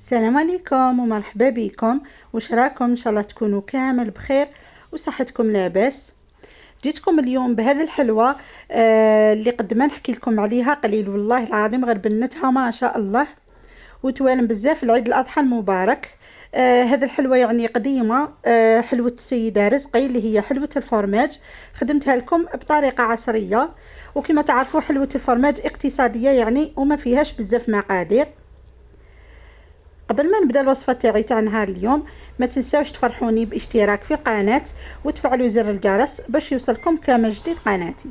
السلام عليكم ومرحبا بكم. واش راكم؟ ان شاء الله تكونوا كامل بخير وصحتكم لاباس. جيتكم اليوم بهذه الحلوى اللي قد ما نحكي لكم عليها قليل، والله العظيم غير بنتها ما شاء الله وتوالم بزاف العيد الاضحى المبارك. هذه الحلوى يعني قديمه، حلوه السيده رزقي اللي هي حلوه الفرماج. خدمتها لكم بطريقه عصريه، وكما تعرفوا حلوه الفرماج اقتصاديه يعني وما فيهاش بزاف مقادير. قبل ما نبدا الوصفه تاع نهار اليوم، ما تنساوش تفرحوني باشتراك في القناه وتفعلوا زر الجرس باش يوصلكم كامل جديد قناتي.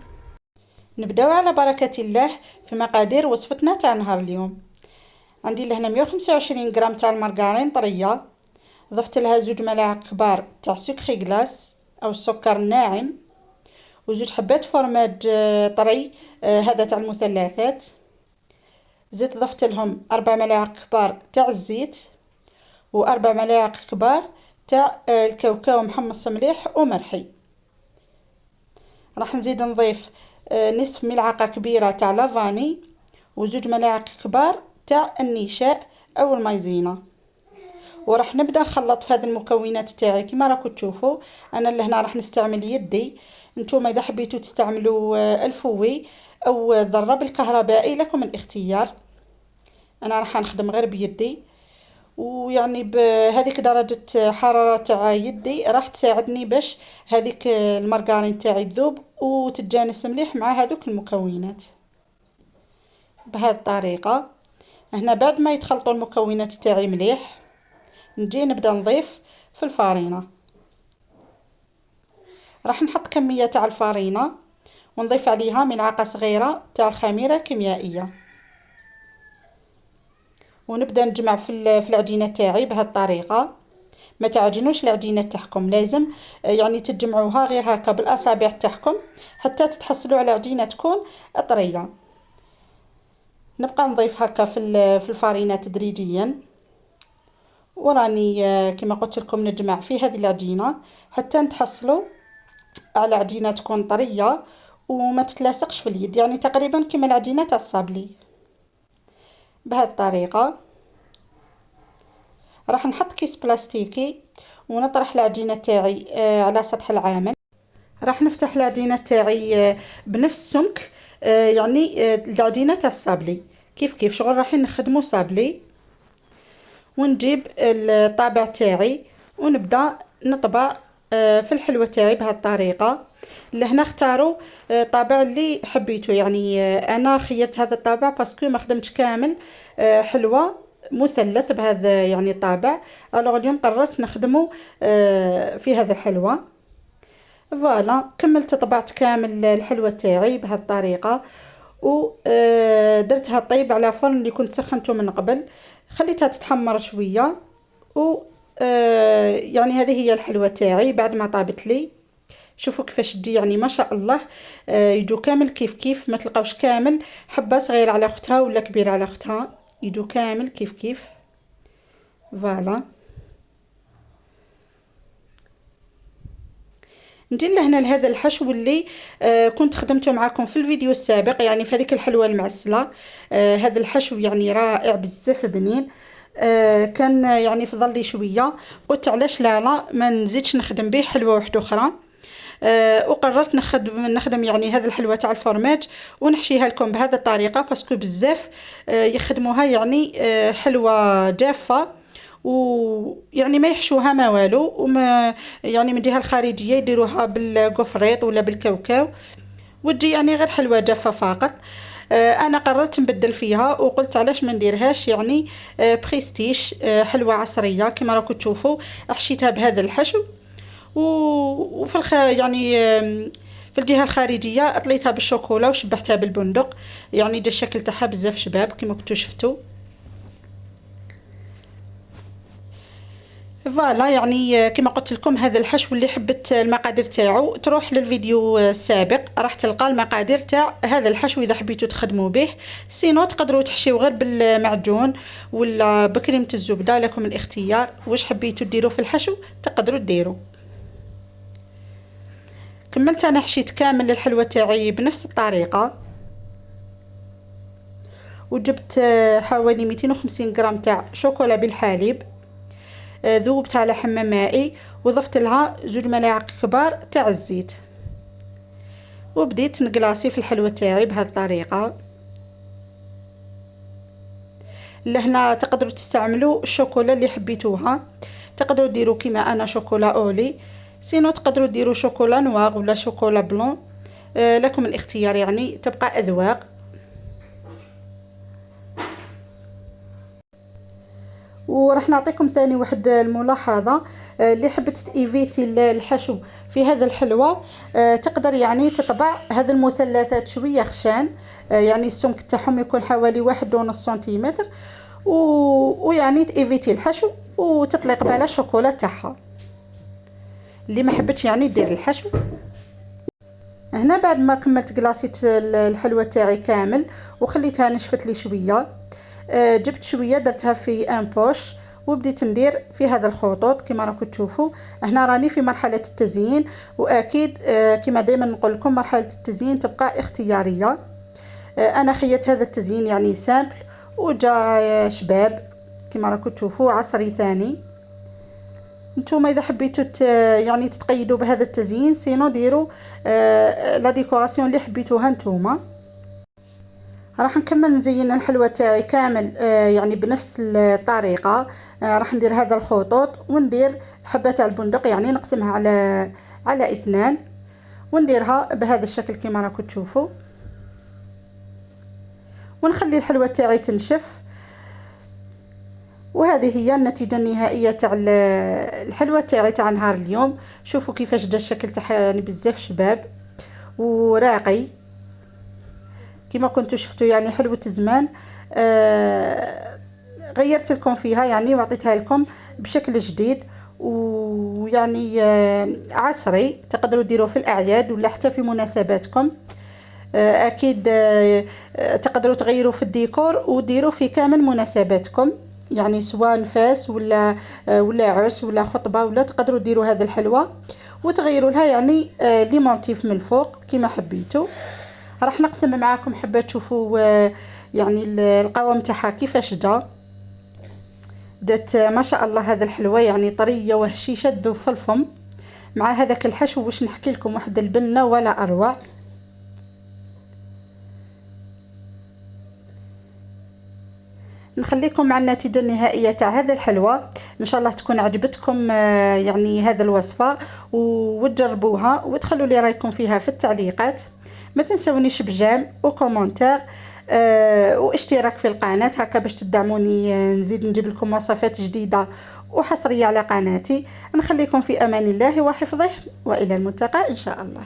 نبداو على بركه الله في مقادير وصفتنا تاع نهار اليوم. عندي لهنا 125 غرام تاع المارغرين طريه، ضفت لها 2 ملاعق كبار تاع سكري غلاس او السكر الناعم، وزوج حبات فرماج طري هذا تاع المثلثات. زيت ضفت لهم 4 ملاعق كبار تاع الزيت، و4 ملاعق كبار تاع الكاوكاو محمص مليح ومرحي. راح نزيد نضيف نصف ملعقة كبيرة تاع لافاني، وزوج ملاعق كبار تاع النشاء او المايزينا. وراح نبدا نخلط في هذه المكونات تاعي كما راكم تشوفوا. انا لهنا راح نستعمل يدي، نتوما اذا حبيتوا تستعملوا الفوي او الضرب الكهربائي لكم الاختيار. انا راح نخدم غير بيدي، ويعني بهذيك درجة حرارة تاع يدي راح تساعدني باش هذيك المارغرين تاعي تذوب وتتجانس مليح مع هذوك المكونات بهذه الطريقة. هنا بعد ما يتخلطوا المكونات تاعي مليح، نجي نبدا نضيف في الفارينة. راح نحط كمية تاع الفارينة ونضيف عليها ملعقة صغيرة تاع الخميرة الكيميائية، ونبدا نجمع في العجينه تاعي بهذه الطريقه. ما تعجنوش العجينه تاعكم، لازم يعني تجمعوها غير هكا بالاصابع تاعكم حتى تتحصلوا على عجينه تكون طريه. نبقى نضيف هكا في الفارينه تدريجيا، وراني كما قلت لكم نجمع في هذه العجينه حتى نتحصلوا على عجينه تكون طريه وما تتلاصقش في اليد، يعني تقريبا كما العجينه تاع الصابلي بهذه الطريقه. راح نحط كيس بلاستيكي ونطرح العجينه تاعي على سطح العامل. راح نفتح العجينه تاعي بنفس سمك يعني العجينه تاع الصابلي، كيف شغل رايحين نخدموا صابلي. ونجيب الطابع تاعي ونبدا نطبع في الحلوه تاعي بهذه الطريقه. لهنا اختاروا طابع اللي حبيته، يعني انا خيرت هذا الطابع باسكو ما خدمتش كامل حلوه مثلث بهذا يعني الطابع. الوغ اليوم قررت نخدمه في هذا الحلوه. فوالا كملت طبعت كامل الحلوه تاعي بهذه الطريقه، ودرتها طيب على فرن اللي كنت سخنته من قبل، خليتها تتحمر شويه. و يعني هذه هي الحلوه تاعي بعد ما طابت لي. شوفوا كيفاش تجي، يعني ما شاء الله يجوا كامل كيف ما تلقاوش كامل حبه صغيره على اختها ولا كبيره على اختها، يجوا كامل كيف. فوالا نجي لهنا لهذا الحشو اللي كنت خدمته معكم في الفيديو السابق، يعني في هذيك الحلوه المعسله. هذا الحشو يعني رائع بزاف بنين. كان يعني فضل لي شويه، قلت علاش لا ما نزيدش نخدم به حلوه واحده اخرى. وقررت نخدم يعني هذه الحلوه تاع الفرماج ونحشيها لكم بهذه الطريقه، باسكو بزاف يخدموها يعني حلوه جافه، ويعني ما يحشوها ما والو، وما يعني من الجهه الخارجيه يديروها بالقفريط ولا بالكاوكاو وتجي يعني غير حلوه جافه فقط. انا قررت نبدل فيها وقلت علاش ما نديرهاش يعني بريستيش، حلوه عصريه كما راكم تشوفوا. حشيتها بهذا الحشو وفي يعني في الجهه الخارجيه اطليتها بالشوكولا وشبحتها بالبندق، يعني جا الشكل تاعها بزاف شباب كما كنتو شفتوا. فوالا يعني كما قلت لكم هذا الحشو اللي حبت المقادير تاعو تروح للفيديو السابق، راح تلقى المقادير تاع هذا الحشو اذا حبيتوا تخدموا به. سينو تقدروا تحشيو غير بالمعجون ولا بكريمه الزبده، لكم الاختيار واش حبيتوا ديروا في الحشو تقدروا ديروا. كملت انا حشيت كامل الحلوه تاعي بنفس الطريقه، وجبت حوالي 250 غرام تاع شوكولا بالحليب، ذوبت على حمام مائي وضفت لها 2 ملاعق كبار تاع الزيت، وبديت نقلاصي في الحلوى تاعي بهذه الطريقه. لهنا تقدروا تستعملوا الشوكولا اللي حبيتوها، تقدروا ديروا كيما انا شوكولا اولي، سينو تقدروا ديروا شوكولا نوار ولا شوكولا بلون، لكم الاختيار، يعني تبقى اذواق. وراح نعطيكم ثاني واحد الملاحظه، اللي حبت تيفيتي الحشو في هذا الحلوى، تقدر يعني تطبع هذه المثلثات شويه خشان، يعني السمك تاعهم يكون حوالي 1.5 سنتيمتر، ويعني تيفيتي الحشو وتطلق بها الشوكولا تاعها. اللي ما حبتش يعني دير الحشو. هنا بعد ما كملت قلاصيت الحلوى تاعي كامل وخليتها نشفت لي شويه، جبت شويه درتها في ان بوش وبديت ندير في هذا الخطوط كما راكم تشوفوا. هنا راني في مرحله التزيين، واكيد كما دائما نقول لكم مرحله التزيين تبقى اختياريه. انا خيرت هذا التزيين يعني سامبل وجا شباب كما راكم تشوفوا، عصري ثاني. نتوما اذا حبيتوا يعني تتقيدوا بهذا التزيين، سينو ديروا لا ديكوراسيون اللي حبيتوها نتوما. راح نكمل نزين الحلوى تاعي كامل يعني بنفس الطريقه. راح ندير هذا الخطوط وندير حبه تاع البندق، يعني نقسمها على 2 ونديرها بهذا الشكل كما راكم تشوفوا، ونخلي الحلوى تاعي تنشف. وهذه هي النتيجه النهائيه تاع الحلوى تاعي تاع نهار اليوم. شوفوا كيفاش جا الشكل تاعها، يعني بزاف شباب وراقي كما كنتوا شفتوا، يعني حلوة زمان. غيرت لكم فيها يعني وعطيتها لكم بشكل جديد، ويعني عصري، تقدروا ديروه في الأعياد ولا حتى في مناسباتكم. أكيد تقدروا تغيروا في الديكور وديروا في كامل مناسباتكم، يعني سواء نفاس ولا عرس ولا خطبة، ولا تقدروا ديروا هذا الحلوى وتغيروا لها يعني لي مونتيف من الفوق كما حبيتوا. راح نقسم معاكم حبه تشوفوا يعني القوام تاعها كيفاش جات ما شاء الله. هذا الحلوى يعني طريه وهشيشه تذوب في الفم مع هذاك الحشو، واش نحكي لكم واحد البنه ولا اروع. نخليكم مع النتيجه النهائيه تاع هذا الحلوى، ان شاء الله تكون عجبتكم يعني هذا الوصفه، وتجربوها وتخلوا لي رايكم فيها في التعليقات. ما تنسونيش بجيم وكومنتير واشتراك في القناه هكا باش تدعموني، نزيد نجيب لكم وصفات جديده وحصريه على قناتي. نخليكم في امان الله وحفظه، والى الملتقى ان شاء الله.